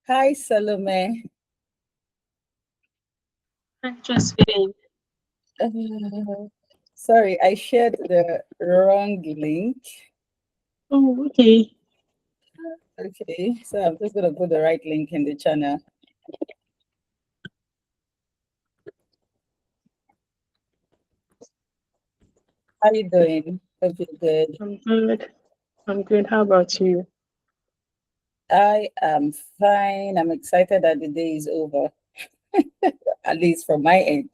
Hi, Salome. Interesting. Sorry, I shared the wrong link. Oh, okay. Okay, so I'm just going to put the right link in the channel. How you doing? Hope you're good. I'm good. I'm good. How about you? I am fine. I'm excited that the day is over, at least from my end.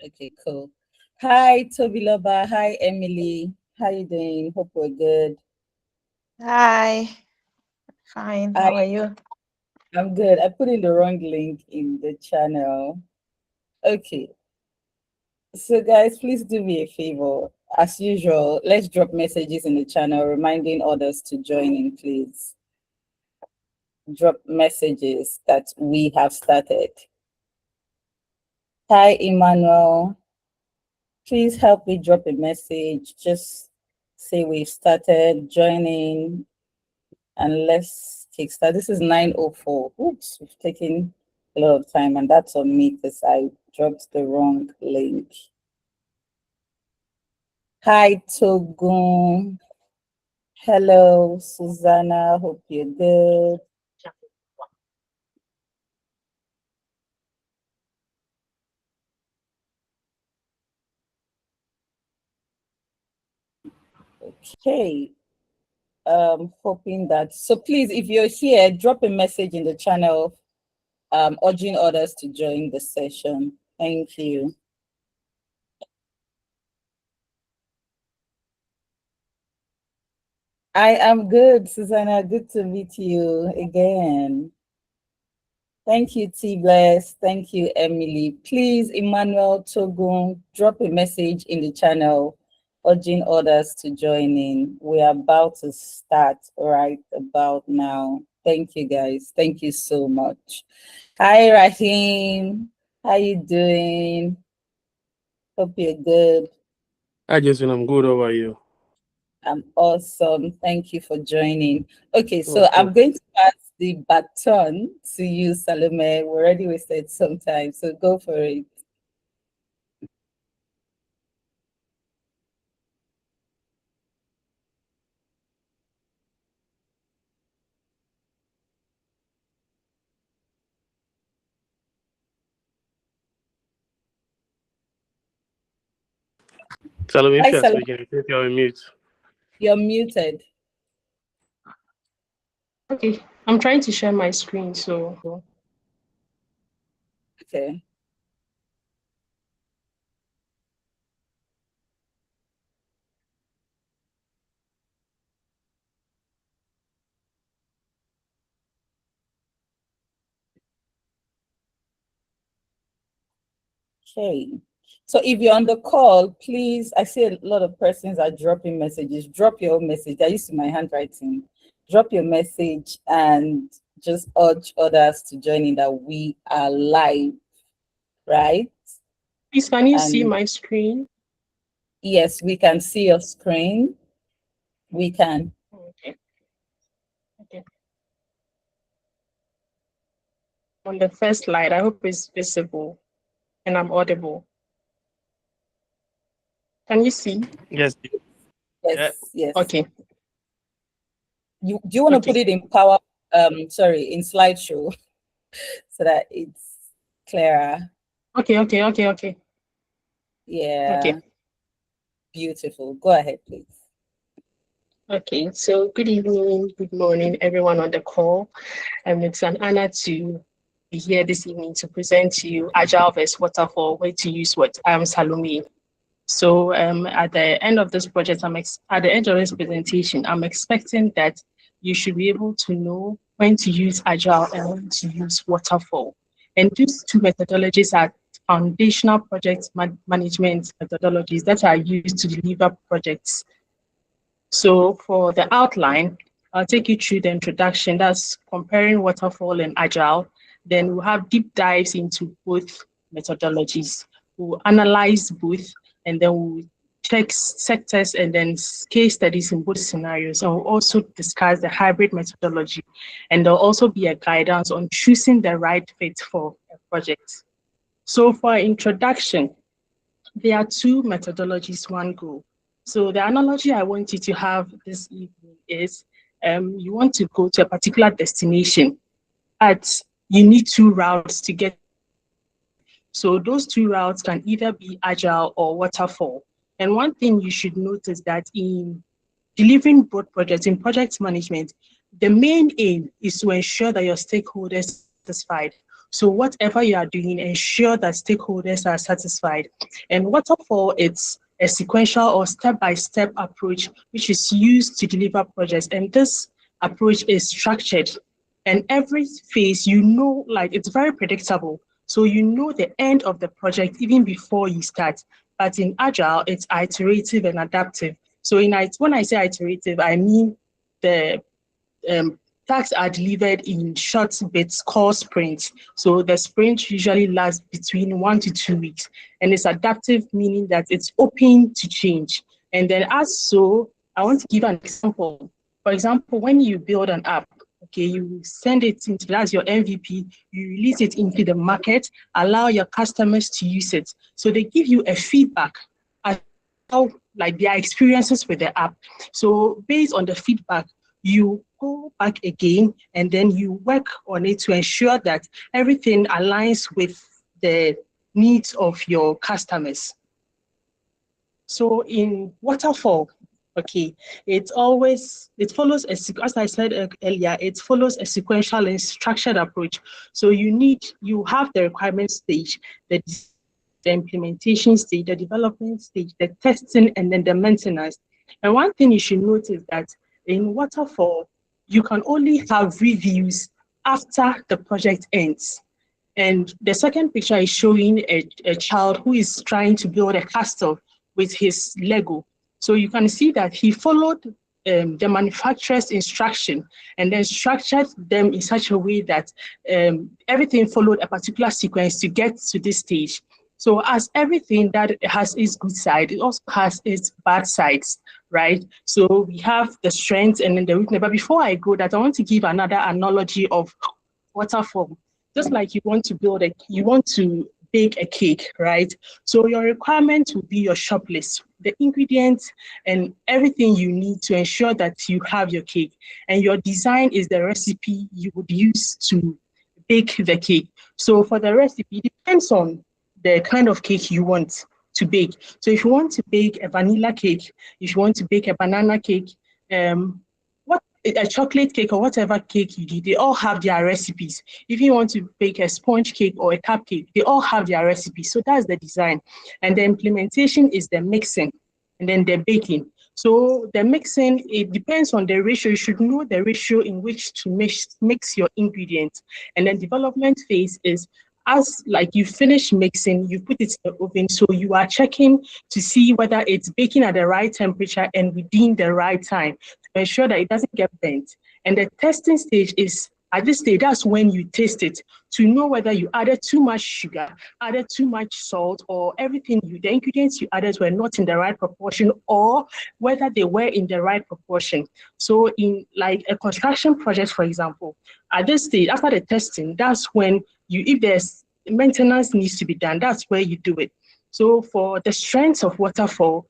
Okay, cool. Hi, Tobiloba. Hi, Emily. How you doing? Hope we're good. Hi, fine. I, How are you? I'm good. I put in the wrong link in the channel. Okay, so, guys, please do me a favor. As usual, let's drop messages in the channel reminding others to join in, please. Drop messages that we have started. Hi, Emmanuel. Please help me drop a message. Just say we've started, join in, and let's kickstart. This is 9:04. Oops, we've taken a lot of time, and that's on me because I dropped the wrong link. Hi, Togun. Hello, Susanna. Hope you're good. Okay. Hoping that. So please, if you're here, drop a message in the channel, urging others to join the session. Thank you. I am good, Susanna. Good to meet you again. Thank you, T Bless. Thank you, Emily. Please, Emmanuel Togun, drop a message in the channel urging others to join in. We are about to start right about now. Thank you, guys. Thank you so much. Hi, Rahim. How you doing? Hope you're good. Hi, Jason. I'm good. How are you? I'm awesome. Thank you for joining. Okay, so Welcome. I'm going to pass the baton to you, Salome. We already wasted some time, so go for it. Salome, if Hi, you're Salome. speaking, I think you're on mute. You're muted. Okay. I'm trying to share my screen, so Okay. Okay. So if you're on the call, please, I see a lot of persons are dropping messages. Drop your message. I used my handwriting. Drop your message and just urge others to join in that we are live, right? please can you see And my screen? yes, we can see your screen. We can. Okay. Okay. On the first slide, I hope it's visible and I'm audible. Can you see? Yes. Yeah. Yes, yes. Okay. Do you want to put Okay. it in in slideshow so that it's clearer? Okay. Yeah, Okay. beautiful. Go ahead, please. Okay. So good evening, good morning, everyone on the call. It's an honor to be here this evening to present to you Agile vs Waterfall, where to use what Salome. So at the end of this project, at the end of this presentation, I'm expecting that you should be able to know when to use Agile and when to use Waterfall. And these two methodologies are foundational project management methodologies that are used to deliver projects. So for the outline, I'll take you through the introduction. That's comparing Waterfall and Agile. Then we'll have deep dives into both methodologies. We'll analyze both, and then we'll check sectors and then case studies in both scenarios. And we'll also discuss the hybrid methodology. And there'll also be a guidance on choosing the right fit for a project. So for introduction, there are two methodologies, one goal. So the analogy I want you to have this evening is you want to go to a particular destination, but you need two routes to get. So those two routes can either be Agile or Waterfall. And one thing you should notice that in delivering both projects, in project management, the main aim is to ensure that your stakeholders are satisfied. So whatever you are doing, ensure that stakeholders are satisfied. And Waterfall, it's a sequential or step-by-step approach which is used to deliver projects. And this approach is structured. And every phase, like it's very predictable. So you know the end of the project even before you start. But in Agile, it's iterative and adaptive. So when I say iterative, I mean the tasks are delivered in short bits called sprints. So the sprint usually lasts between 1 to 2 weeks. And it's adaptive, meaning that it's open to change. And then I want to give an example. For example, when you build an app, okay, you send it into, that's your MVP, you release it into the market, allow your customers to use it. So they give you a feedback as how, like, their experiences with the app. So based on the feedback, you go back again and then you work on it to ensure that everything aligns with the needs of your customers. So in Waterfall, okay, it follows as I said earlier, it follows a sequential and structured approach. So you have the requirement stage, the implementation stage, the development stage, the testing, and then the maintenance. And one thing you should note is that in Waterfall, you can only have reviews after the project ends. And the second picture is showing a child who is trying to build a castle with his Lego. So you can see that he followed the manufacturer's instruction and then structured them in such a way that everything followed a particular sequence to get to this stage. So as everything that has its good side, it also has its bad sides, right? So we have the strengths and then the weakness. But before I go that, I want to give another analogy of Waterfall. Just like you want to bake a cake, right? So your requirement will be your shop list, the ingredients and everything you need to ensure that you have your cake. And your design is the recipe you would use to bake the cake. So for the recipe, it depends on the kind of cake you want to bake. So if you want to bake a vanilla cake, if you want to bake a banana cake, a chocolate cake or whatever cake you do, they all have their recipes. If you want to bake a sponge cake or a cupcake, they all have their recipes. So that's the design. And the implementation is the mixing and then the baking. So the mixing, it depends on the ratio. You should know the ratio in which to mix your ingredients. And then development phase is as like you finish mixing, you put it in the oven. So you are checking to see whether it's baking at the right temperature and within the right time to ensure that it doesn't get burnt. And the testing stage is, at this stage, that's when you taste it to know whether you added too much sugar, added too much salt, or the ingredients you added were not in the right proportion, or whether they were in the right proportion. So in like a construction project, for example, at this stage, after the testing, that's when if there's maintenance needs to be done, that's where you do it. So for the strengths of Waterfall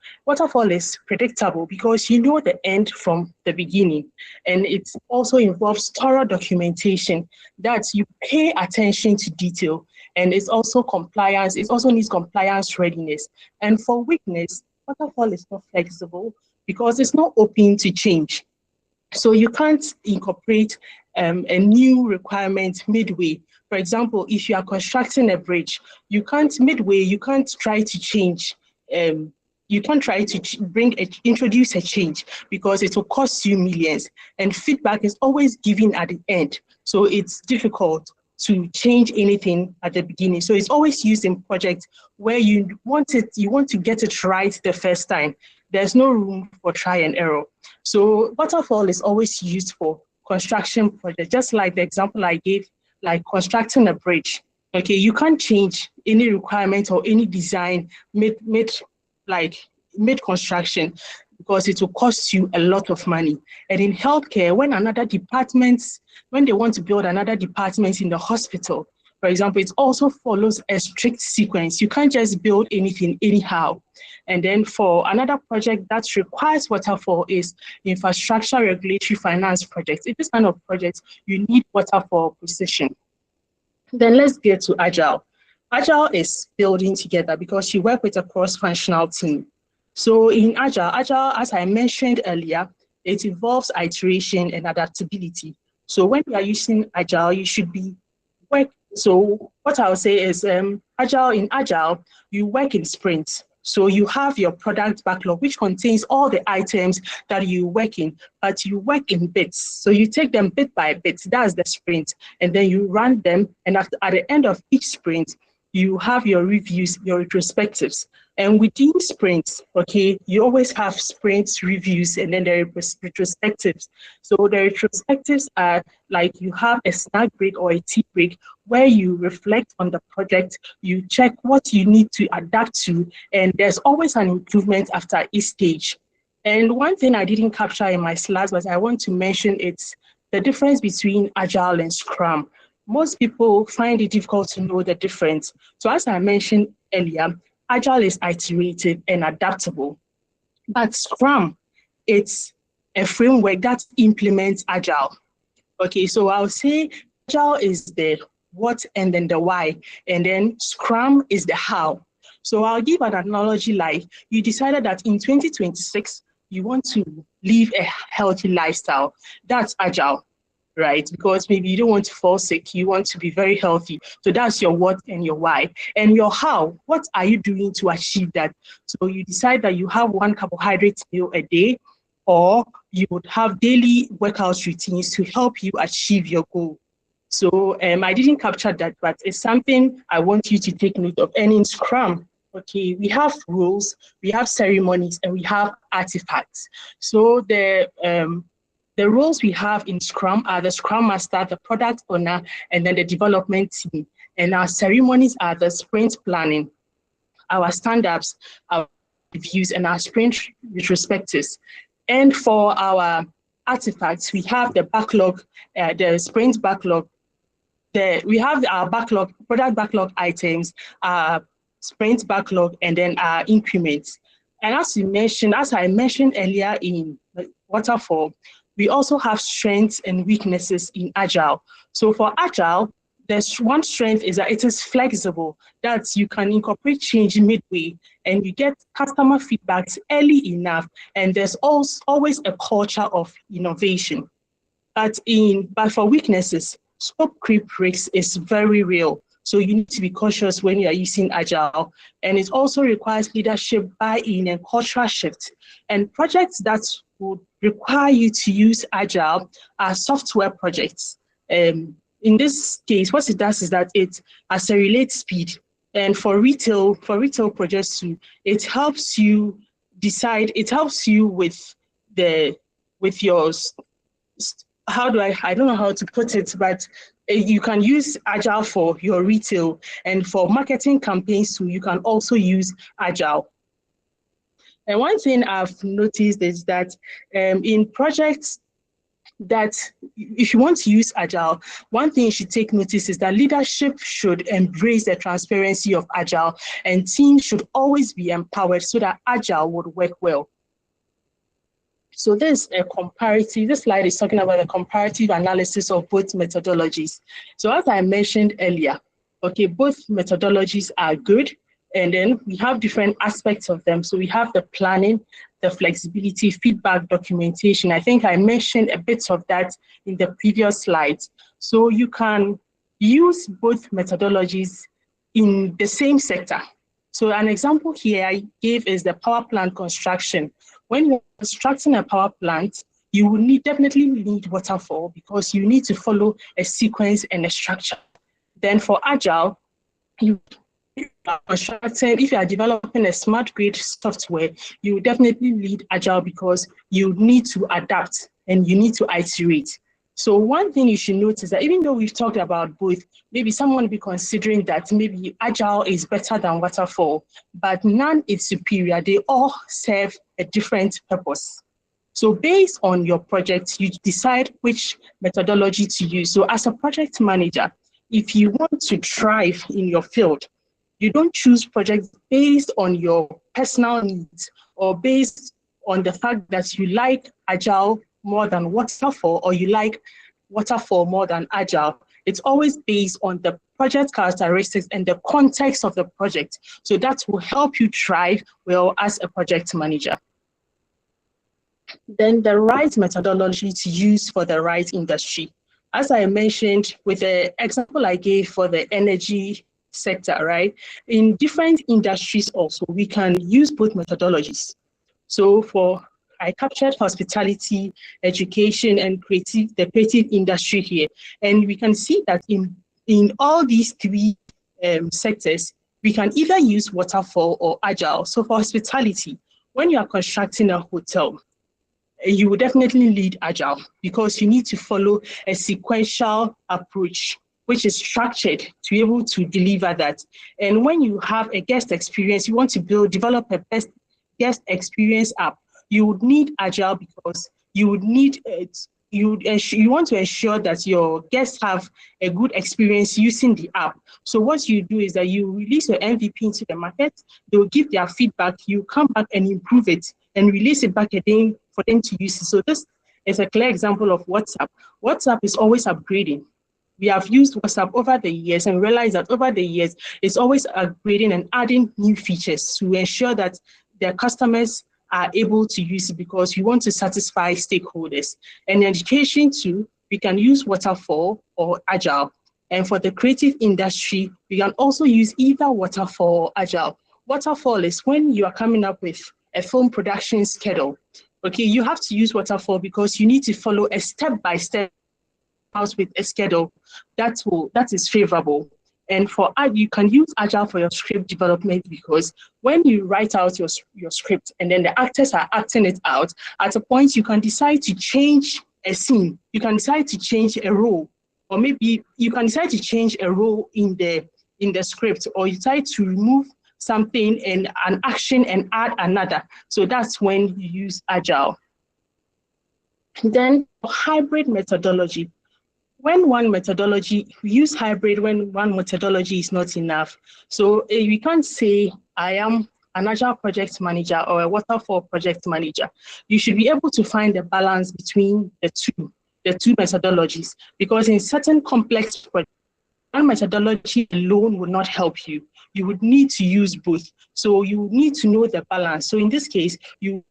is predictable because you know the end from the beginning. And it also involves thorough documentation that you pay attention to detail. And it's also compliance. It also needs compliance readiness. And for weakness, Waterfall is not flexible because it's not open to change. So you can't incorporate a new requirement midway. For example, if you are constructing a bridge, you can't try to change. You can't try to introduce a change because it will cost you millions. And feedback is always given at the end. So it's difficult. to change anything at the beginning. So it's always used in projects where you want to get it right the first time. There's no room for try and error. So waterfall is always used for construction projects, just like the example I gave, like constructing a bridge. Okay, you can't change any requirement or any design mid construction because it will cost you a lot of money. And in healthcare, when they want to build another department in the hospital, for example, it also follows a strict sequence. You can't just build anything anyhow. And then for another project that requires waterfall is infrastructure regulatory finance projects. In this kind of projects, you need waterfall precision. Then let's get to Agile. Agile is building together because you work with a cross-functional team. So in Agile, as I mentioned earlier, it involves iteration and adaptability. So when you are using Agile, you should be So what I'll say is in Agile, you work in sprints. So you have your product backlog, which contains all the items that you work in, but you work in bits. So you take them bit by bit, that's the sprint, and then you run them. And at the end of each sprint, you have your reviews, your retrospectives. And within sprints, okay, you always have sprints, reviews, and then there are retrospectives. So the retrospectives are like you have a snack break or a tea break where you reflect on the project, you check what you need to adapt to, and there's always an improvement after each stage. And one thing I didn't capture in my slides, but I want to mention it's the difference between Agile and Scrum. Most people find it difficult to know the difference. So as I mentioned earlier, Agile is iterative and adaptable, but Scrum, it's a framework that implements Agile. Okay, so I'll say Agile is the what and then the why, and then Scrum is the how. So I'll give an analogy like you decided that in 2026, you want to live a healthy lifestyle. That's Agile, right? Because maybe you don't want to fall sick, you want to be very healthy. So that's your what and your why. And your how, what are you doing to achieve that? So you decide that you have one carbohydrate meal a day, or you would have daily workout routines to help you achieve your goal. So I didn't capture that, but it's something I want you to take note of. And in Scrum, okay, we have rules, we have ceremonies, and we have artifacts. So the roles we have in Scrum are the Scrum Master, the product owner, and then the development team. And our ceremonies are the sprint planning, our stand-ups, our reviews, and our sprint retrospectives. And for our artifacts, we have the backlog, the sprint backlog. We have our backlog, product backlog items, sprint backlog, and then our increments. And as I mentioned earlier in Waterfall, we also have strengths and weaknesses in Agile. So for Agile, there's one strength is that it is flexible, that you can incorporate change midway and you get customer feedbacks early enough. And there's always a culture of innovation. But for weaknesses, scope creep risk is very real. So you need to be cautious when you are using Agile. And it also requires leadership buy-in and cultural shift. And projects that would require you to use Agile are software projects. In this case, what it does is that it accelerates speed. And for retail projects too, it helps you decide, it helps you with your, I don't know how to put it, but you can use Agile for your retail, and for marketing campaigns too, you can also use Agile. And one thing I've noticed is that in projects that if you want to use Agile, one thing you should take notice is that leadership should embrace the transparency of Agile, and teams should always be empowered so that Agile would work well. So this slide is talking about a comparative analysis of both methodologies. So as I mentioned earlier, okay, both methodologies are good, and then we have different aspects of them. So we have the planning, the flexibility, feedback, documentation. I think I mentioned a bit of that in the previous slides. So you can use both methodologies in the same sector. So an example here I gave is the power plant construction. When you're constructing a power plant, you will definitely need waterfall because you need to follow a sequence and a structure. Then for Agile, if you are developing a smart grid software, you will definitely lead Agile because you need to adapt and you need to iterate. So one thing you should notice that even though we've talked about both, maybe someone will be considering that maybe Agile is better than Waterfall, but none is superior. They all serve a different purpose. So based on your project, you decide which methodology to use. So as a project manager, if you want to thrive in your field, you don't choose projects based on your personal needs or based on the fact that you like Agile more than Waterfall or you like Waterfall more than Agile. It's always based on the project characteristics and the context of the project. So that will help you thrive well as a project manager. Then the right methodology to use for the right industry. As I mentioned with the example I gave for the energy sector, right? In different industries also, we can use both methodologies. So I captured hospitality, education, and the creative industry here. And we can see that in all these three sectors, we can either use Waterfall or Agile. So for hospitality, when you are constructing a hotel, you will definitely lead Agile because you need to follow a sequential approach, which is structured to be able to deliver that. And when you have a guest experience, you want to develop a best guest experience app, you would need Agile because you would need you want to ensure that your guests have a good experience using the app. So what you do is that you release your MVP into the market, they will give their feedback, you come back and improve it and release it back again for them to use it. So this is a clear example of WhatsApp. WhatsApp is always upgrading. We have used WhatsApp over the years and realized that over the years, it's always upgrading and adding new features to ensure that their customers are able to use it because you want to satisfy stakeholders. And in education too, we can use Waterfall or Agile. And for the creative industry, we can also use either Waterfall or Agile. Waterfall is when you are coming up with a film production schedule. Okay, you have to use Waterfall because you need to follow a step-by-step house with a schedule that is favorable. And for you can use Agile for your script development because when you write out your script and then the actors are acting it out, at a point you can decide to change a scene, you can decide to change a role, or maybe you can decide to change a role in the script, or you decide to remove something and an action and add another. So that's when you use Agile. Then hybrid methodology. When one methodology, we use hybrid when one methodology is not enough. So we can't say I am an Agile project manager or a Waterfall project manager. You should be able to find the balance between the two methodologies, because in certain complex projects, one methodology alone would not help you. You would need to use both. So you need to know the balance. So in this case, you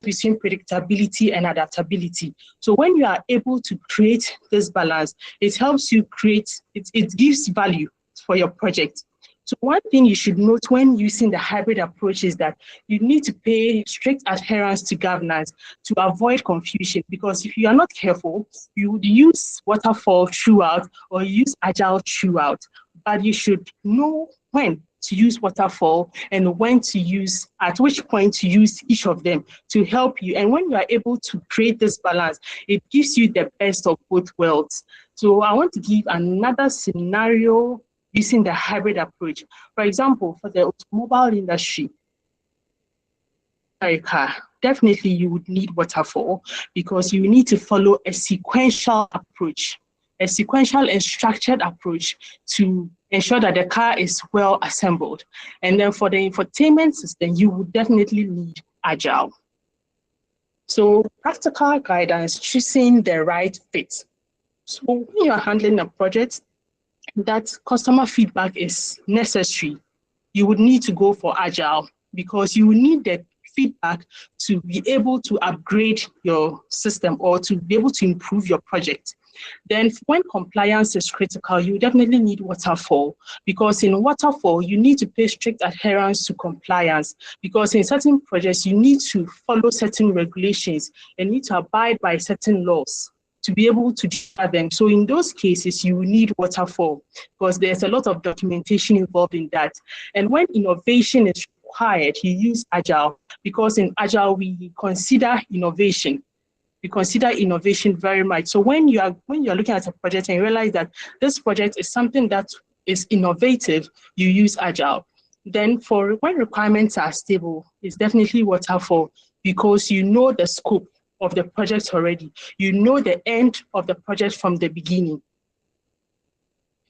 between predictability and adaptability. So when you are able to create this balance, it helps you create, it gives value for your project. So one thing you should note when using the hybrid approach is that you need to pay strict adherence to governance to avoid confusion, because if you are not careful, you would use Waterfall throughout or use Agile throughout, but you should know when to use Waterfall and when to use, at which point to use each of them to help you. And when you are able to create this balance, it gives you the best of both worlds. So I want to give another scenario using the hybrid approach. For example, for the automobile industry, definitely you would need Waterfall because you need to follow a sequential approach, a sequential and structured approach to ensure that the car is well assembled. And then for the infotainment system, you would definitely need Agile. So practical guidance, choosing the right fit. So when you are handling a project that customer feedback is necessary, you would need to go for Agile because you will need the feedback to be able to upgrade your system or to be able to improve your project. Then when compliance is critical, you definitely need Waterfall because in Waterfall, you need to pay strict adherence to compliance because in certain projects, you need to follow certain regulations and need to abide by certain laws. to be able to deliver them. So in those cases, you will need Waterfall because there's a lot of documentation involved in that. And when innovation is required, you use Agile because in Agile, we consider innovation. We consider innovation very much. So when you're looking at a project and you realize that this project is something that is innovative, you use Agile. Then for when requirements are stable, it's definitely Waterfall because you know the scope of the project already. You know the end of the project from the beginning.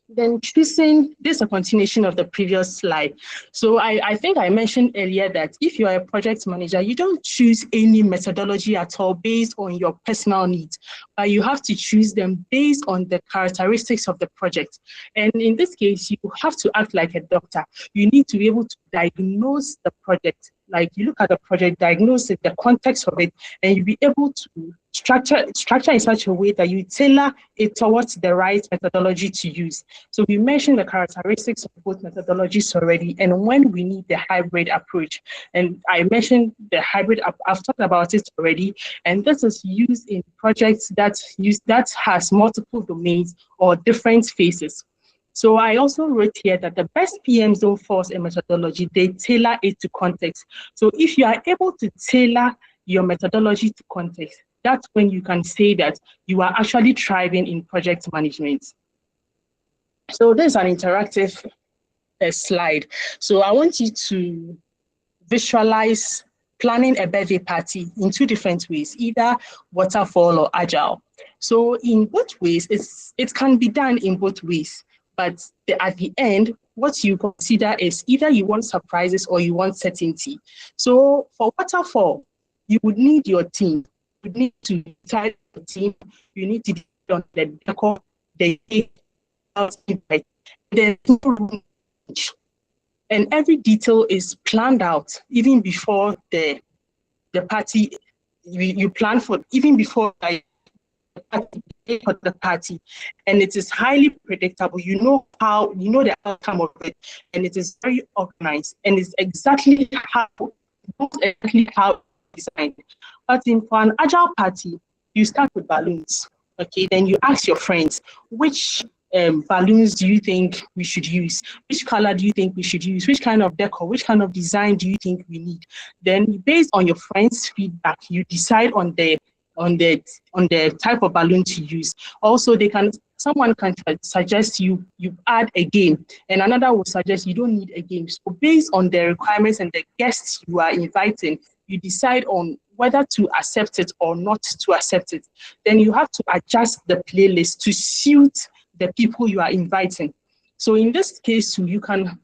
Then choosing, this is a continuation of the previous slide. So I think I mentioned earlier that if you are a project manager, you don't choose any methodology at all based on your personal needs, but you have to choose them based on the characteristics of the project. And in this case, you have to act like a doctor. You need to be able to diagnose the project. Like you look at the project, diagnose it, the context of it, and you'll be able to structure in such a way that you tailor it towards the right methodology to use. So we mentioned the characteristics of both methodologies already, and when we need the hybrid approach. And I mentioned the hybrid, I've talked about it already, and this is used in projects that has multiple domains or different phases. So I also wrote here that the best PMs don't force a methodology, they tailor it to context. So if you are able to tailor your methodology to context, that's when you can say that you are actually thriving in project management. So there's an interactive slide. So I want you to visualize planning a birthday party in two different ways, either Waterfall or Agile. So in both ways, it can be done in both ways. But at the end, what you consider is either you want surprises or you want certainty. So for Waterfall, you would need your team. You need to decide the team. You need to decide on the decor, the date, and every detail is planned out even before the party. You plan for even before for the party, and it is highly predictable. You know the outcome of it, and it is very organized, and it's exactly how it's designed. But for an Agile party, you start with balloons. Okay, then you ask your friends, which balloons do you think we should use? Which color do you think we should use? Which kind of decor? Which kind of design do you think we need? Then based on your friends' feedback, you decide on the type of balloon to use. Also, someone can suggest you add a game, and another will suggest you don't need a game. So based on the requirements and the guests you are inviting, you decide on whether to accept it or not to accept it. Then you have to adjust the playlist to suit the people you are inviting. So in this case, you can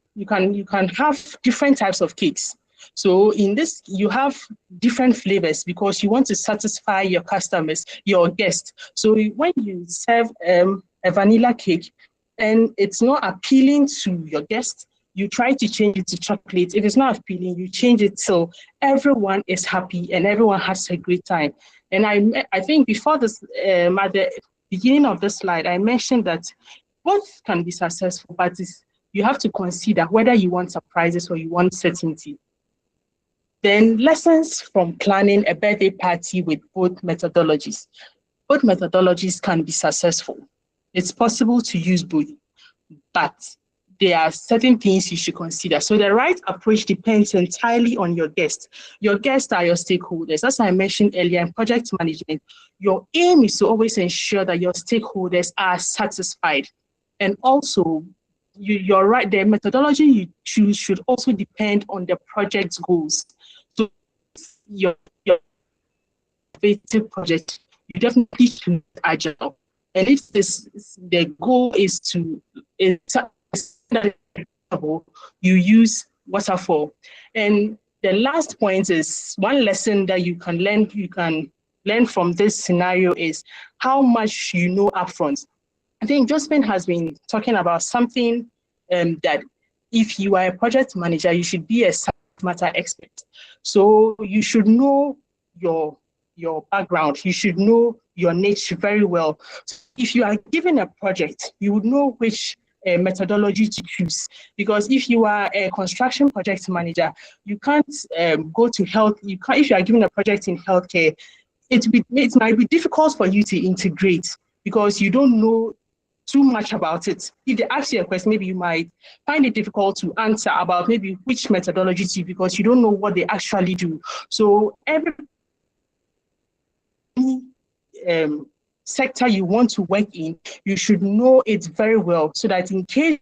have different types of cakes. So in this, you have different flavors because you want to satisfy your customers, your guests. So when you serve a vanilla cake and it's not appealing to your guests, you try to change it to chocolate. If it's not appealing, you change it so everyone is happy and everyone has a great time. And I think before this, at the beginning of the slide, I mentioned that both can be successful, but you have to consider whether you want surprises or you want certainty. Then lessons from planning a birthday party with both methodologies. Both methodologies can be successful. It's possible to use both, but there are certain things you should consider. So the right approach depends entirely on your guests. Your guests are your stakeholders. As I mentioned earlier in project management, your aim is to always ensure that your stakeholders are satisfied. And also, you're right, the methodology you choose should also depend on the project's goals. So your innovative project, you definitely should Agile. And if the goal is to you use Waterfall. And the last point is one lesson that you can learn from this scenario is how much you know upfront. I think Josephine has been talking about something that if you are a project manager, you should be a subject matter expert. So you should know your background. You should know your niche very well. So if you are given a project, you would know which methodology to choose. Because if you are a construction project manager, you can't go to health. If you are given a project in healthcare, it might be difficult for you to integrate because you don't know too much about it. If they ask you a question, maybe you might find it difficult to answer about maybe which methodology to use because you don't know what they actually do. So every sector you want to work in, you should know it very well so that in case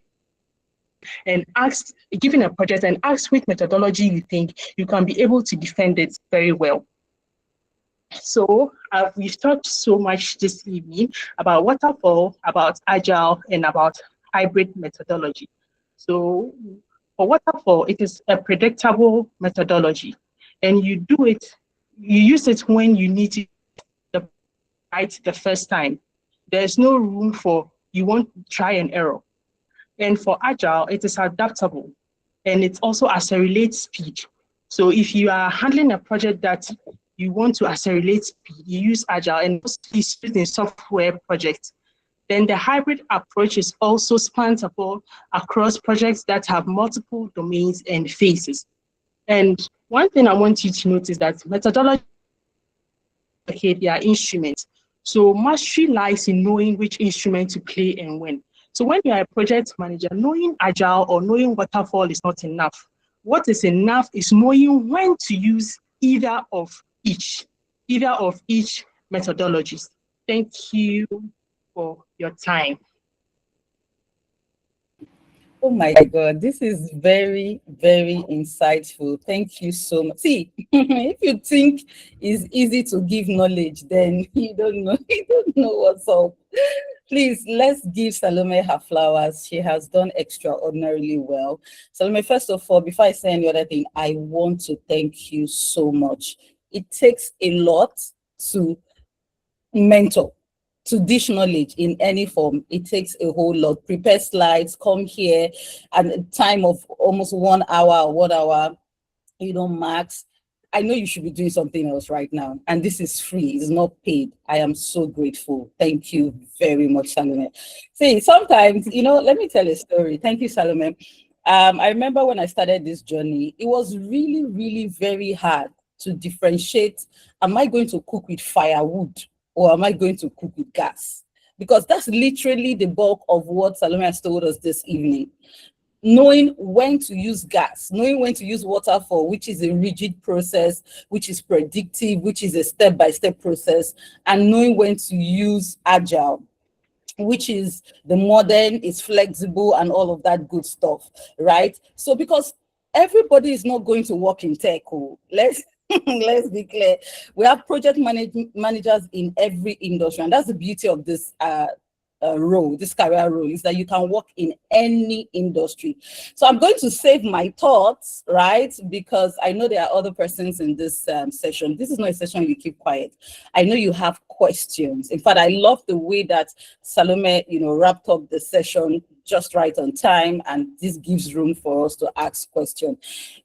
and ask, given a project and ask which methodology you think you can be able to defend it very well. So we've talked so much this evening about waterfall, about agile, and about hybrid methodology. So for waterfall, it is a predictable methodology, and you use it when you need to right the first time. There's no room for you want try and error. And for agile, it is adaptable, and it also accelerates speed. So if you are handling a project that you want to accelerate speed, you use agile, and mostly in software projects. Then the hybrid approach is also spans across projects that have multiple domains and phases. And one thing I want you to notice that methodology, okay, they are instruments. So mastery lies in knowing which instrument to play and when. So when you are a project manager, knowing agile or knowing waterfall is not enough. What is enough is knowing when to use either of each methodologies. Thank you for your time. Oh my God, this is very, very insightful. Thank you so much. See, if you think it's easy to give knowledge, then you don't know, you don't know what's up. Please, let's give Salome her flowers. She has done extraordinarily well. Salome, first of all, before I say any other thing, I want to thank you so much. It takes a lot to mentor, to dish knowledge in any form. It takes a whole lot. Prepare slides, come here, and a time of almost 1 hour, 1 hour, max. I know you should be doing something else right now, and this is free, it's not paid. I am so grateful. Thank you very much, Salome. See, sometimes, let me tell a story. Thank you, Salome. I remember when I started this journey, it was really, really very hard to differentiate. Am I going to cook with firewood or am I going to cook with gas? Because that's literally the bulk of what Salome has told us this evening. Knowing when to use gas, knowing when to use waterfall, which is a rigid process, which is predictive, which is a step-by-step process, and knowing when to use agile, which is the modern, is flexible, and all of that good stuff, right? So because everybody is not going to work in tech, let's be clear. We have project managers in every industry, and that's the beauty of this role, this career role, is that you can work in any industry. So I'm going to save my thoughts, right? Because I know there are other persons in this session. This is not a session you keep quiet. I know you have questions. In fact, I love the way that Salome, wrapped up the session just right on time, and this gives room for us to ask questions.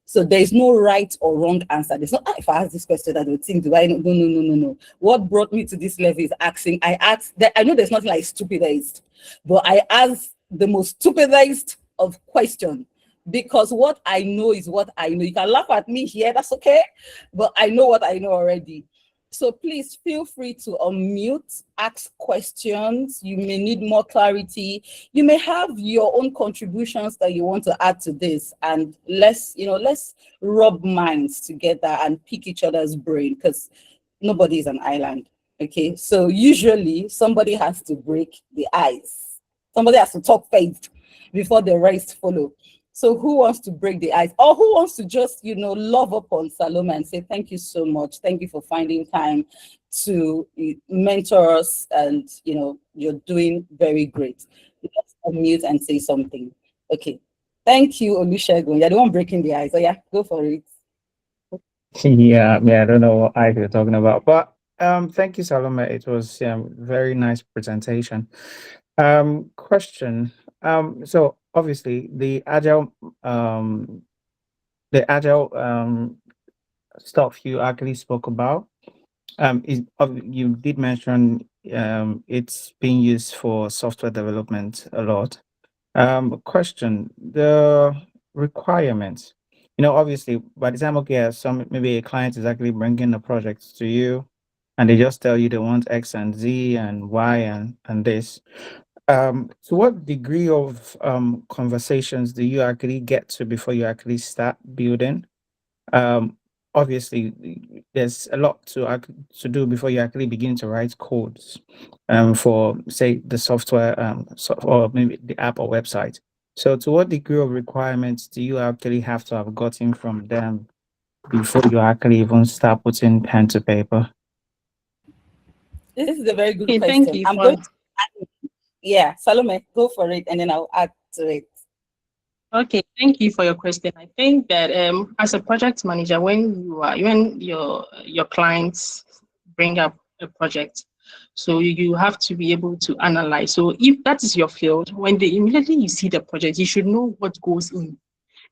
So there's no right or wrong answer. There's not, if I ask this question, I don't think, do I know? No. What brought me to this level is asking. I know there's nothing like stupidized, but I asked the most stupidized of questions because what I know is what I know. You can laugh at me here, that's okay, but I know what I know already. So please feel free to unmute, ask questions. You may need more clarity. You may have your own contributions that you want to add to this, and let's rub minds together and pick each other's brain, because nobody is an island. Okay, so usually somebody has to break the ice. Somebody has to talk first before the rest follow. So who wants to break the ice, or who wants to just, love upon Salome and say, thank you so much. Thank you for finding time to mentor us, and, you're doing very great. Let's unmute and say something. Okay. Thank you, Olusegun. You're the one breaking the ice. So yeah, go for it. Yeah, I don't know what you're talking about, but thank you, Salome. It was very nice presentation. Question. So obviously the agile stuff you actually spoke about you did mention it's being used for software development a lot. Question, the requirements. Obviously, by the time maybe a client is actually bringing a project to you, and they just tell you they want X and Z and Y and this. To what degree of conversations do you actually get to before you actually start building? Um, Obviously, there's a lot to do before you actually begin to write codes, for say the software, or maybe the app or website. So, to what degree of requirements do you actually have to have gotten from them before you actually even start putting pen to paper? This is a very good Okay, thank question. you I'm for going to, yeah, Salome, go for it, and then I'll add to it. Okay, thank you for your question. I think that as a project manager, when your clients bring up a project, so you have to be able to analyze. So if that is your field, when they immediately you see the project, you should know what goes in.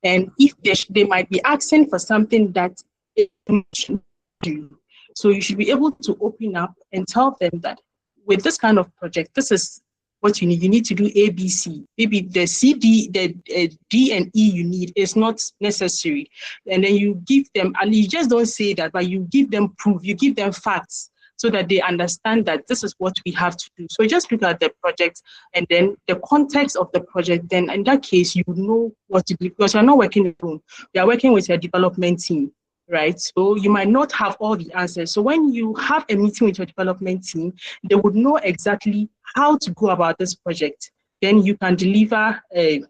And if they might be asking for something that it should do, so you should be able to open up and tell them that with this kind of project, this is what you need. You need to do A, B, C. Maybe the C, D, the D and E you need is not necessary. And then you give them, and you just don't say that, but you give them proof, you give them facts so that they understand that this is what we have to do. So just look at the project and then the context of the project. Then in that case, you know what to do because you're not working alone. You are working with a development team, right? So you might not have all the answers. So when you have a meeting with your development team, they would know exactly how to go about this project. Then you can deliver it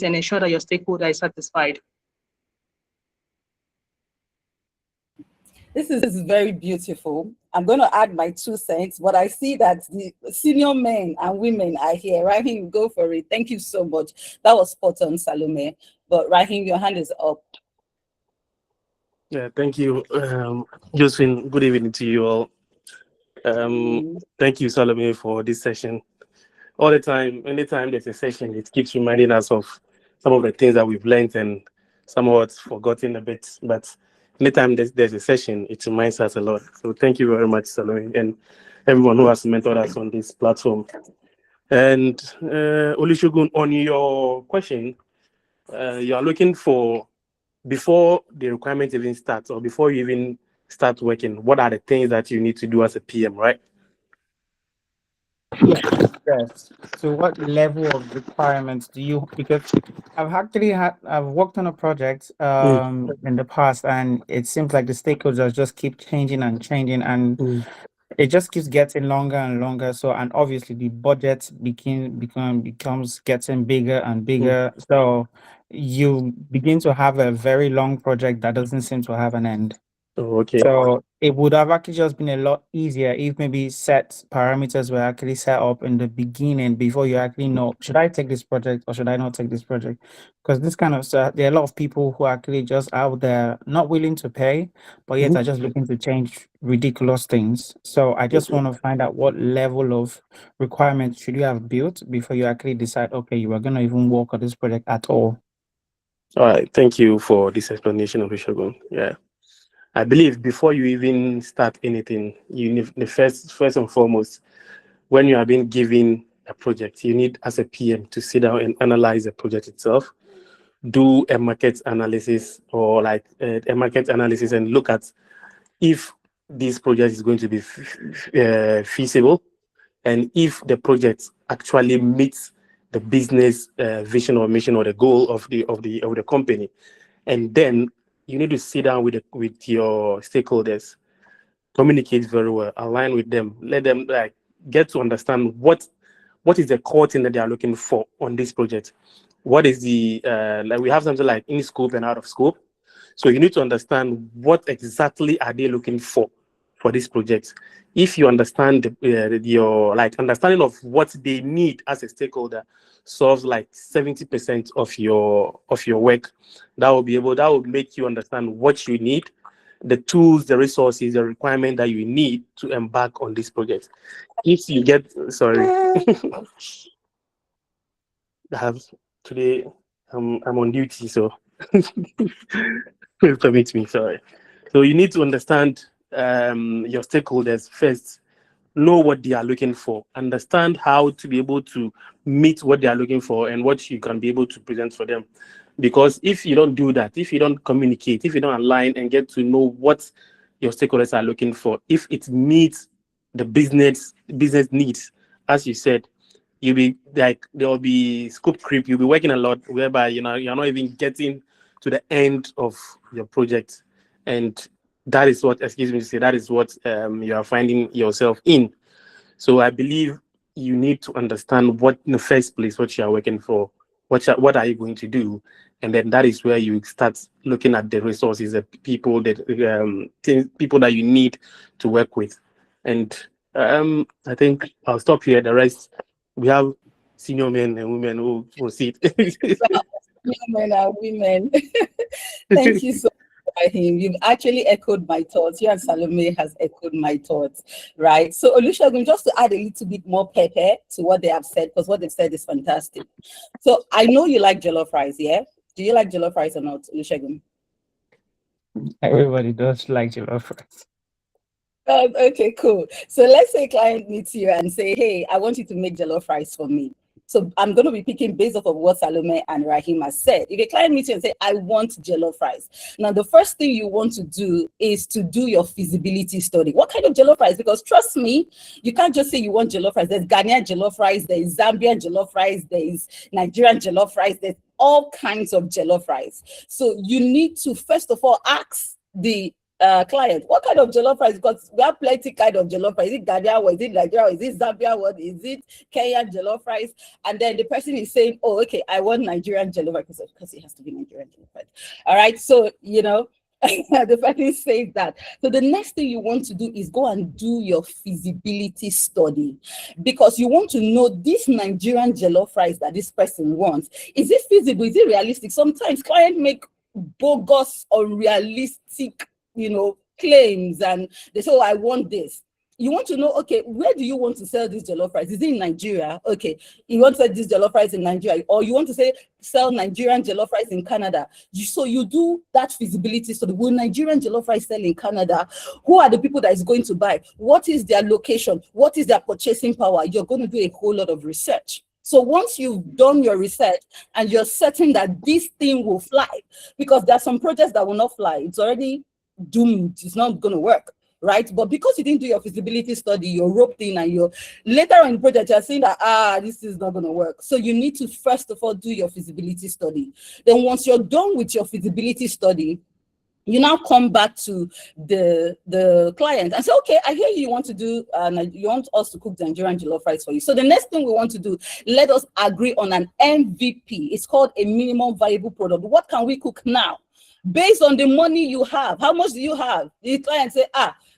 and ensure that your stakeholder is satisfied. This is very beautiful. I'm going to add my 2 cents, but I see that the senior men and women are here. Rahim, go for it. Thank you so much. That was spot on, Salome. But Rahim, your hand is up. Yeah, thank you, Josephine. Good evening to you all. Thank you, Salome, for this session. All the time, anytime there's a session, it keeps reminding us of some of the things that we've learned and somewhat forgotten a bit. But anytime there's a session, it reminds us a lot. So thank you very much, Salome, and everyone who has mentored us on this platform. And Olusegun, on your question, you are looking for, before the requirement even starts or before you even start working, what are the things that you need to do as a PM, right? Yes. So what level of requirements do you, because I've worked on a project in the past, and it seems like the stakeholders just keep changing and changing, and it just keeps getting longer and longer. So, and obviously the budget becomes getting bigger and bigger. So you begin to have a very long project that doesn't seem to have an end. Oh, okay. So it would have actually just been a lot easier if maybe set parameters were actually set up in the beginning before you actually know, should I take this project or should I not take this project? Because this kind of stuff, there are a lot of people who are actually just out there not willing to pay, but yet are just looking to change ridiculous things. So I just want to find out what level of requirements should you have built before you actually decide, okay, you are going to even work on this project at all. All right. Thank you for this explanation, Olusegun. Yeah. I believe before you even start anything, you need the first and foremost, when you are being given a project, you need as a PM to sit down and analyze the project itself, do a market analysis or like a market analysis and look at if this project is going to be feasible and if the project actually meets the business vision or mission or the goal of the company. And then you need to sit down with your stakeholders, communicate very well, align with them, let them like get to understand what is the core thing that they are looking for on this project. What is the like we have something like in scope and out of scope. So you need to understand what exactly are they looking for this project. If you understand your like understanding of what they need as a stakeholder solves like 70% of your work, that will make you understand what you need, the tools, the resources, the requirement that you need to embark on this project. If you get sorry, I have today I'm on duty, so permit me, sorry. So you need to understand your stakeholders first, know what they are looking for, understand how to be able to meet what they are looking for and what you can be able to present for them. Because if you don't do that, if you don't communicate, if you don't align and get to know what your stakeholders are looking for. If it meets the business needs, as you said, you'll be like, there will be scope creep. You'll be working a lot whereby you're not even getting to the end of your project, and that is what, excuse me to say, that is what you are finding yourself in. So I believe you need to understand what, in the first place, what you are working for, what are you going to do, and then that is where you start looking at the resources, the people that people that you need to work with. And I think I'll stop here. The rest, we have senior men and women who will see it. Men and women. Thank you so much, Rahim. You've actually echoed my thoughts. You and Salome has echoed my thoughts, right? So Olusegun, just to add a little bit more pepper to what they have said, because what they've said is fantastic. So I know you like jollof rice, yeah? Do you like jollof rice or not, Olusegun? Everybody does like jollof rice. Okay, cool. So let's say a client meets you and say, hey, I want you to make jollof rice for me. So I'm going to be picking based off of what Salome and Rahim has said. If a client meets you and say, I want jollof rice. Now, the first thing you want to do is to do your feasibility study. What kind of jollof rice? Because trust me, you can't just say you want jollof rice. There's Ghanaian jollof rice, there is Zambian jollof rice, there is Nigerian jollof rice, there's all kinds of jollof rice. So you need to, first of all, ask the client, what kind of jollof rice? Because we have plenty kind of jollof rice. Is it Ghanaian? Is it Nigeria? Is it Zambia? What is it? Kenyan jollof rice? And then the person is saying, oh, okay, I want Nigerian jollof rice, because it has to be Nigerian jollof rice. All right, so the person says that. So the next thing you want to do is go and do your feasibility study, because you want to know this Nigerian jollof rice that this person wants. Is it feasible? Is it realistic? Sometimes clients make bogus or unrealistic claims, and they say, oh, I want this. You want to know, okay, where do you want to sell this jollof rice? Is it in Nigeria? Okay, you want to sell this jollof rice in Nigeria, or you want to sell Nigerian jollof rice in Canada. So you do that feasibility study. Will Nigerian jollof rice sell in Canada? Who are the people that is going to buy? What is their location? What is their purchasing power? You're going to do a whole lot of research. So once you've done your research and you're certain that this thing will fly, because there are some projects that will not fly, it's already doomed, it's not going to work, right? But because you didn't do your feasibility study, you're roped in, and you're later on in the project, you're saying that, this is not going to work. So you need to first of all do your feasibility study. Then once you're done with your feasibility study, you now come back to the client and say, okay, I hear you want to do, you want us to cook the Nigerian jollof rice for you. So the next thing we want to do, let us agree on an MVP. It's called a minimum viable product. What can we cook now? Based on the money you have, how much do you have? The client say,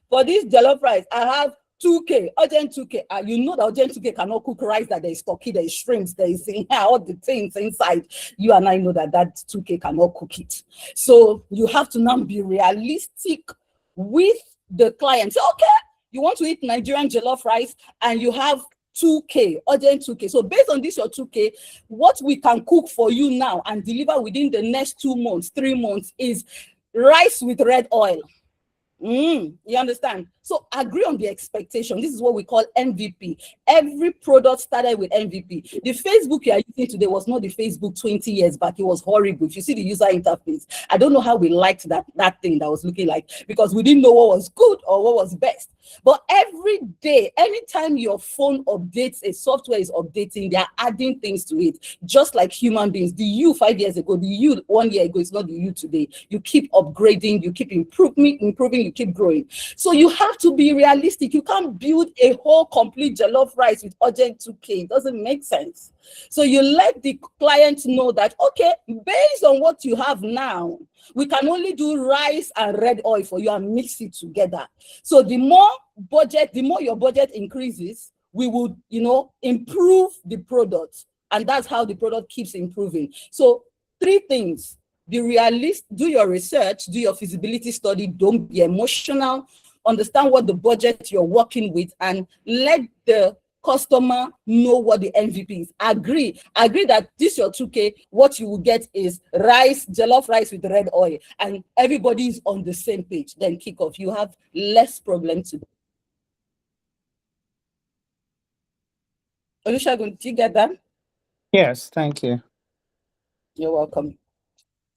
for this jollof rice, I have 2K, urgent 2K. You know that urgent 2K cannot cook rice, that there is turkey, there is shrimps, there is all the things inside. You and I know that 2K cannot cook it. So you have to now be realistic with the client. Say, okay, you want to eat Nigerian jollof rice and you have 2K, urgent 2K. So based on this, your 2K, what we can cook for you now and deliver within the next 2 months, 3 months is rice with red oil. You understand? So agree on the expectation. This is what we call MVP. Every product started with MVP. The Facebook you are using today was not the Facebook 20 years back. It was horrible. If you see the user interface, I don't know how we liked that thing that was looking like, because we didn't know what was good or what was best. But every day, anytime your phone updates, a software is updating, they are adding things to it, just like human beings. The you 5 years ago, the you 1 year ago is not the you today. You keep upgrading, you keep improving, you keep growing. So you have to be realistic. You can't build a whole complete jollof rice with urgent 2K. It doesn't make sense. So you let the client know that, okay, based on what you have now, we can only do rice and red oil for you and mix it together. So the more your budget increases, we would, improve the product. And that's how the product keeps improving. So 3 things: be realist, do your research, do your feasibility study, don't be emotional, understand what the budget you're working with, and let the customer know what the MVP is. Agree that this your 2K, what you will get is rice, jollof rice with red oil, and everybody is on the same page. Then kick off. You have less problem to do. Olusegun, do you get that? Yes, thank you. You're welcome.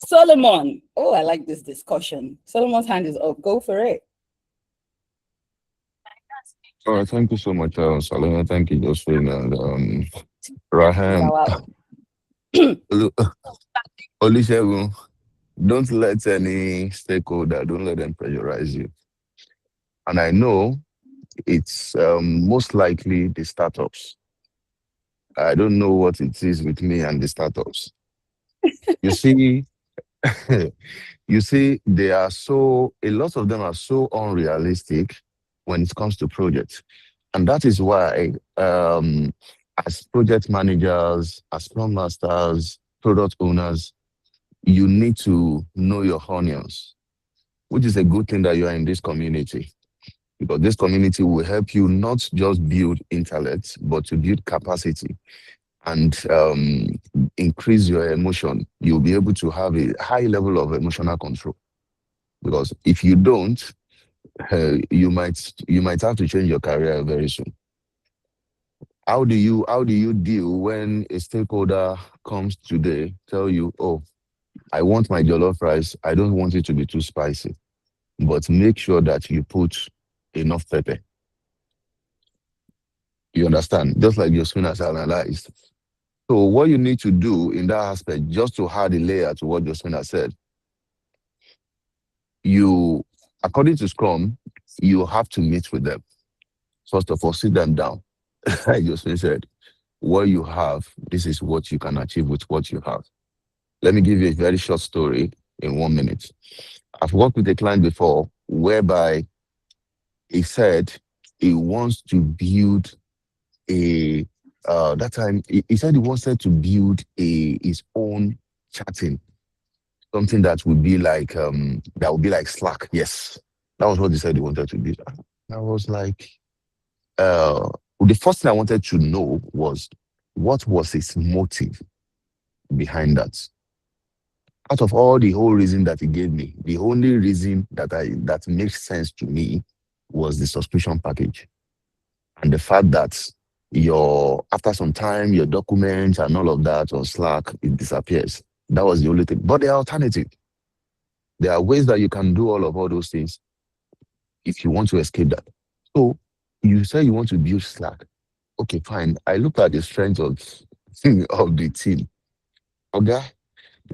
Solomon. Oh, I like this discussion. Solomon's hand is up. Go for it. All right, thank you so much, Salome. Thank you, Josephine and It's Raham. our Olusegun, don't let any stakeholder, don't let them pressurize you. And I know it's most likely the startups. I don't know what it is with me and the startups. You see, you see, they are so, a lot of them are so unrealistic when it comes to projects. And that is why, as project managers, as scrum masters, product owners, you need to know your onions, which is a good thing that you are in this community. Because this community will help you not just build intellect, but to build capacity and increase your emotion. You'll be able to have a high level of emotional control. Because if you don't, you might have to change your career very soon. How do you deal when a stakeholder comes today, tell you, oh, I want my jollof rice. I don't want it to be too spicy, but make sure that you put enough pepper. You understand? Just like your spoon has analyzed. So what you need to do in that aspect, just to add a layer to what Josephine has said, you, according to Scrum, you have to meet with them. First of all, sit them down. Like Josephine said, what you have, this is what you can achieve with what you have. Let me give you a very short story in 1 minute. I've worked with a client before whereby he said he wants to build a that time he said he wanted to build his own chatting, something that would be like Slack. Yes, that was what he said he wanted to build. I was like, the first thing I wanted to know was what was his motive behind that. Out of all the whole reason that he gave me, the only reason that makes sense to me was the subscription package and the fact that your after some time your documents and all of that on Slack it disappears. That was the only thing. But there are alternatives. There are ways that you can do all those things if you want to escape that. So you say you want to build Slack. Okay, fine. I look at the strength of of the team. Okay,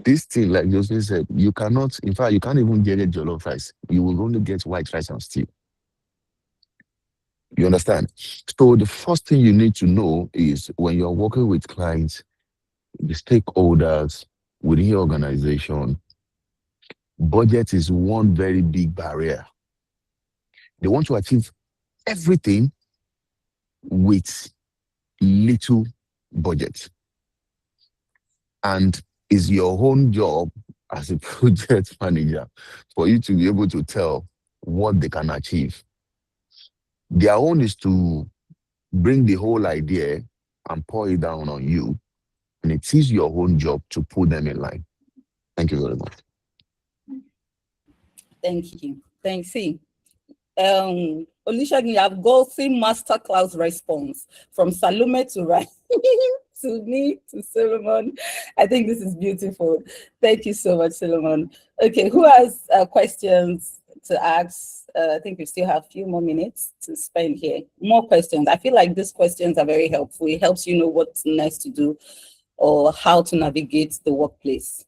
this thing, like Josephine said, you cannot. In fact, you can't even get a jollof rice. You will only get white rice and stew. You understand? So the first thing you need to know is when you're working with clients, the stakeholders within your organization, budget is one very big barrier. They want to achieve everything with little budget. And it's your own job as a project manager for you to be able to tell what they can achieve. Their own is to bring the whole idea and pour it down on you. And it is your own job to put them in line. Thank you very much. Thank you. Thanks. See, Olusegun, you have golden masterclass response from Salome to Ryan to me to Solomon. I think this is beautiful. Thank you so much, Solomon. Okay, who has questions to ask? I think we still have a few more minutes to spend here. More questions. I feel like these questions are very helpful. It helps you know what's next to do or how to navigate the workplace.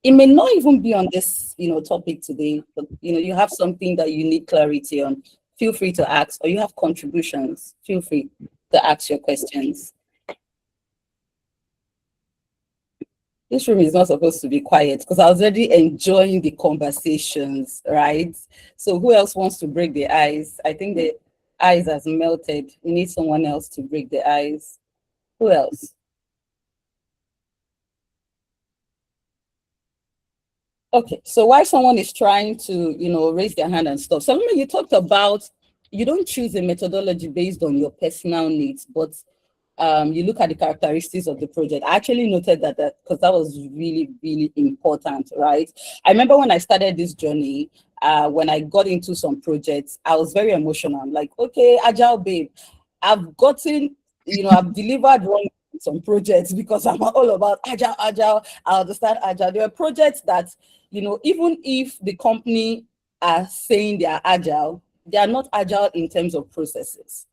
It may not even be on this, topic today, but you have something that you need clarity on. Feel free to ask, or you have contributions. Feel free to ask your questions. This room is not supposed to be quiet because I was already enjoying the conversations, right? So who else wants to break the ice? I think the ice has melted. We need someone else to break the ice. Who else? Okay, so while someone is trying to, raise their hand and stuff, so you talked about you don't choose a methodology based on your personal needs, but you look at the characteristics of the project. I actually noted that because that was really, really important, right? I remember when I started this journey, when I got into some projects, I was very emotional. I'm like, okay, Agile babe, I've gotten, I've delivered wrong some projects because I'm all about Agile. I understand Agile. There are projects that, even if the company are saying they are Agile, they are not agile in terms of processes.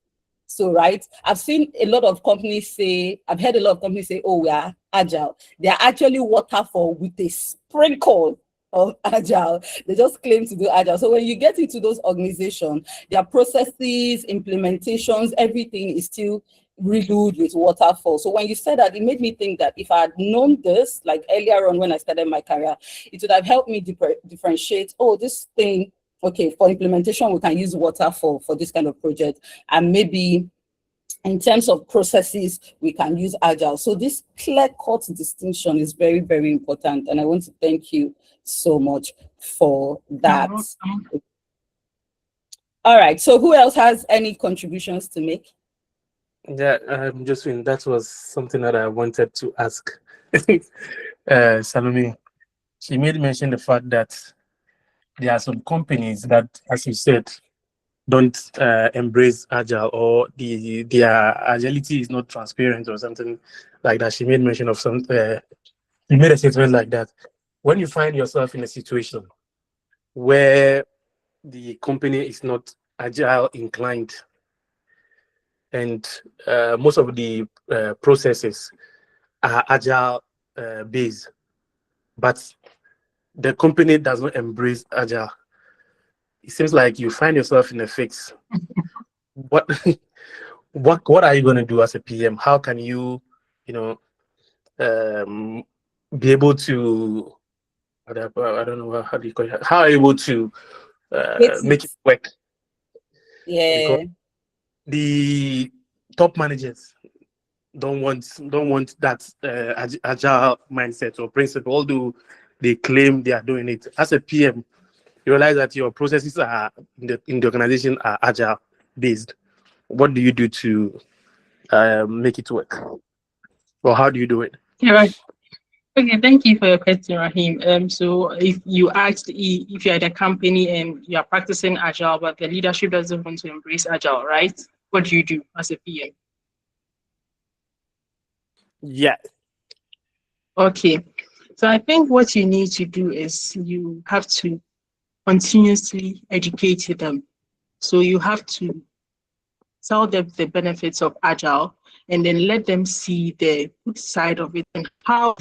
So, right, I've seen a lot of companies say, I've heard a lot of companies say, oh, we are agile. They are actually waterfall with a sprinkle of agile. They just claim to do agile. So when you get into those organizations, their processes, implementations, everything is still riddled with waterfall. So when you said that, it made me think that if I had known this, like earlier on when I started my career, it would have helped me differentiate, oh, this thing, okay, for implementation, we can use waterfall for this kind of project. And maybe in terms of processes, we can use agile. So this clear-cut distinction is very, very important. And I want to thank you so much for that. All right. So who else has any contributions to make? Yeah, Josephine, that was something that I wanted to ask Salome. She made mention the fact that there are some companies that, as you said, don't embrace agile, or their agility is not transparent or something like that. She made mention of some. She made a statement like that. When you find yourself in a situation where the company is not agile inclined, and most of the processes are agile based, but the company does not embrace agile, it seems like you find yourself in a fix. What what are you going to do as a PM? How can you, be able to, I don't know how do you call it? How are you able to make it work? Yeah. Because the top managers don't want that agile mindset or principle, although they claim they are doing it. As a PM, you realize that your processes are in the organization are agile based. What do you do to make it work, or how do you do it? Yeah, right. Okay, thank you for your question, Rahim. So if you asked if you're at a company and you are practicing Agile, but the leadership doesn't want to embrace Agile, right? What do you do as a PM? Yeah. Okay, so I think what you need to do is you have to continuously educate them. So you have to tell them the benefits of Agile and then let them see the good side of it and how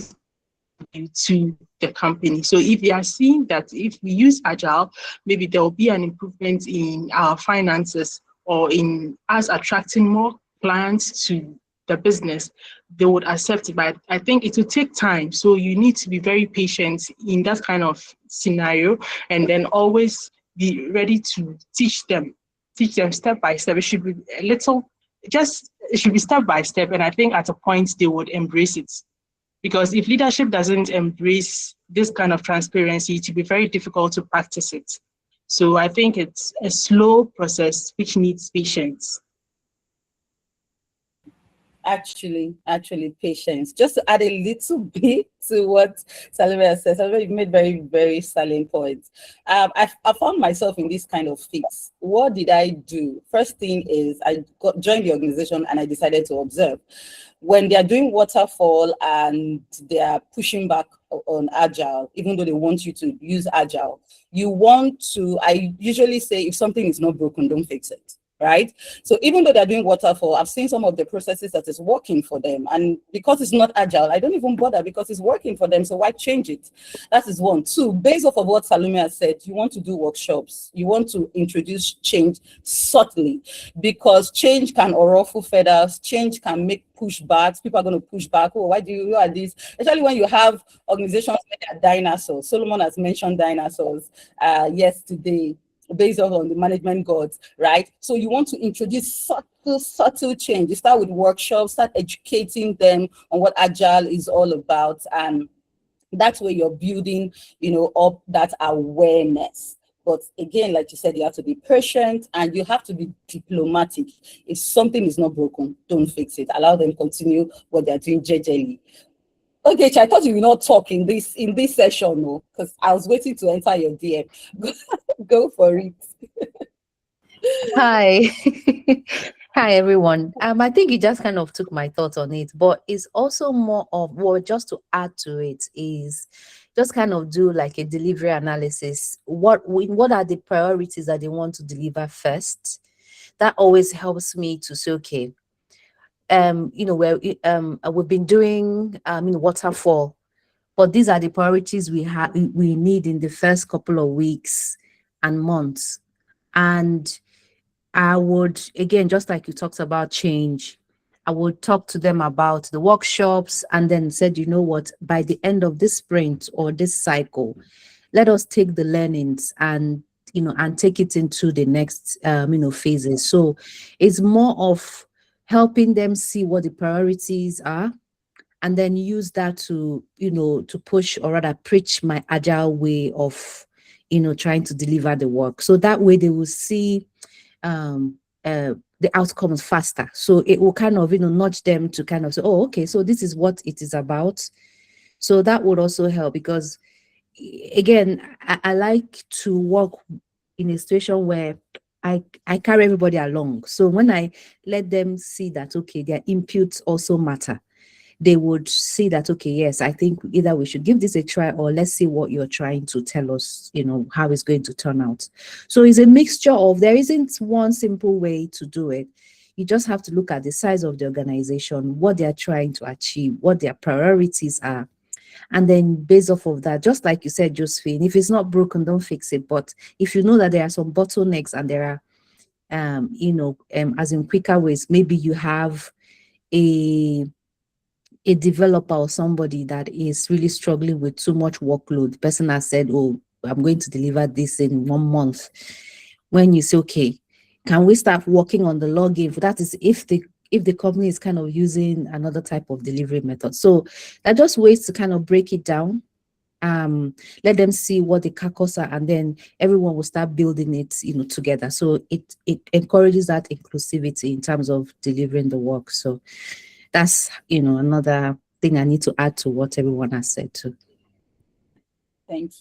to the company. So if they are seeing that if we use Agile, maybe there will be an improvement in our finances or in us attracting more clients to the business, they would accept it. But I think it will take time. So you need to be very patient in that kind of scenario and then always be ready to teach them step by step. It should be a little, it should be step by step. And I think at a point they would embrace it. Because if leadership doesn't embrace this kind of transparency, it will be very difficult to practice it. So I think it's a slow process which needs patience. Actually, patience. Just to add a little bit to what Salome said, Salome, you've made very, very salient points. I found myself in this kind of fix. What did I do? First thing is I joined the organization and I decided to observe. When they are doing waterfall and they are pushing back on Agile, even though they want you to use Agile, I usually say, if something is not broken, don't fix it. Right? So even though they're doing waterfall, I've seen some of the processes that is working for them. And because it's not agile, I don't even bother because it's working for them. So why change it? That is one. Two, based off of what Salome has said, you want to do workshops. You want to introduce change subtly because change can ruffle feathers. Change can make pushbacks. People are going to push back. Oh, why do you do this? Especially when you have organizations that are dinosaurs. Solomon has mentioned dinosaurs yesterday, based on the management gods, right? So you want to introduce subtle change. You start with workshops, start educating them on what Agile is all about. And that's where you're building, up that awareness. But again, like you said, you have to be patient and you have to be diplomatic. If something is not broken, don't fix it. Allow them continue what they're doing gingerly. Okay, I thought you will not talk in this session, no, because I was waiting to enter your DM. Go for it. Hi. Hi, everyone. I think you just kind of took my thoughts on it, but it's also more of, well, just to add to it is just kind of do like a delivery analysis. What are the priorities that they want to deliver first? That always helps me to say, okay, where we've been doing waterfall, but these are the priorities we need in the first couple of weeks and months. And I would, again, just like you talked about change, I would talk to them about the workshops and then said, you know what, by the end of this sprint or this cycle, let us take the learnings and take it into the next phases. So it's more of helping them see what the priorities are, and then use that to to push, or rather preach, my agile way of trying to deliver the work. So that way they will see the outcomes faster. So it will kind of nudge them to kind of say, oh, okay, so this is what it is about. So that would also help, because again, I like to work in a situation where I carry everybody along. So when I let them see that, okay, their inputs also matter, they would see that, okay, yes, I think either we should give this a try, or let's see what you're trying to tell us, how it's going to turn out. So it's a mixture of, there isn't one simple way to do it. You just have to look at the size of the organization, what they're trying to achieve, what their priorities are. And then based off of that, just like you said, Josephine, if it's not broken, don't fix it. But if you know that there are some bottlenecks and there are, as in quicker ways, maybe you have a developer or somebody that is really struggling with too much workload. The person has said, oh, I'm going to deliver this in 1 month. When you say, okay, can we start working on the login? That is if the company is kind of using another type of delivery method. So there are just ways to kind of break it down. Let them see what the carcass are, and then everyone will start building it, together. So it encourages that inclusivity in terms of delivering the work. So that's another thing I need to add to what everyone has said too. Thank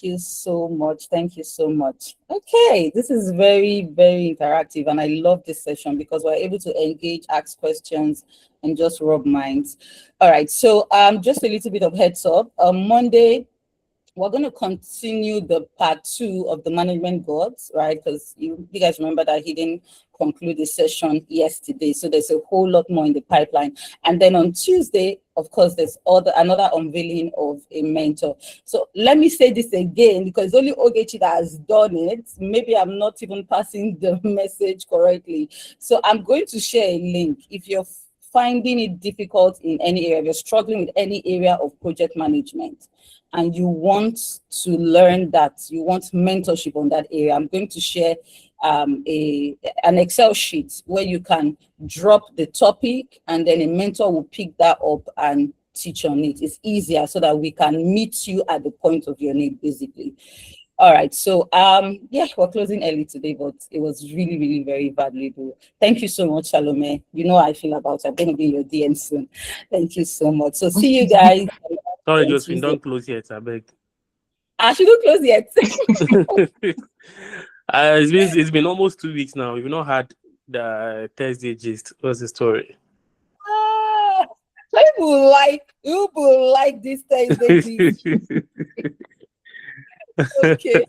you so much. Thank you so much. Okay, this is very, very interactive, and I love this session because we're able to engage, ask questions, and just rub minds. All right, so just a little bit of heads up. On Monday, we're going to continue the part 2 of the management goals, right? Because you guys remember that he didn't conclude the session yesterday. So there's a whole lot more in the pipeline. And then on Tuesday, of course, there's another unveiling of a mentor. So let me say this again, because only Ogechi that has done it. Maybe I'm not even passing the message correctly. So I'm going to share a link. If you're finding it difficult in any area, if you're struggling with any area of project management, and you want to learn that, you want mentorship on that area, I'm going to share an Excel sheet where you can drop the topic, and then a mentor will pick that up and teach on it. It's easier so that we can meet you at the point of your need, basically. All right, so yeah, we're closing early today, but it was really, really very valuable. Thank you so much, Salome. You know how I feel about it. I'm going to be in your DM soon. Thank you so much. So see you guys. Sorry, Josephine, don't close yet, I beg. I shouldn't close yet. It's been almost 2 weeks now. We've not had the Thursday gist. What's the story? You will like this Thursday gist. Okay.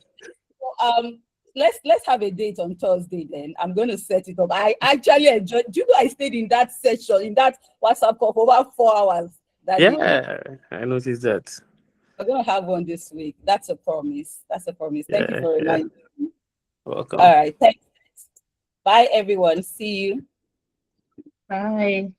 So, let's have a date on Thursday then. I'm going to set it up. I actually enjoyed. Do you know I stayed in that session, in that WhatsApp call for over 4 hours? Yeah, I noticed that. We're going to have one this week. That's a promise. That's a promise. Thank you for reminding me. Welcome. All right. Thanks. Bye, everyone. See you. Bye.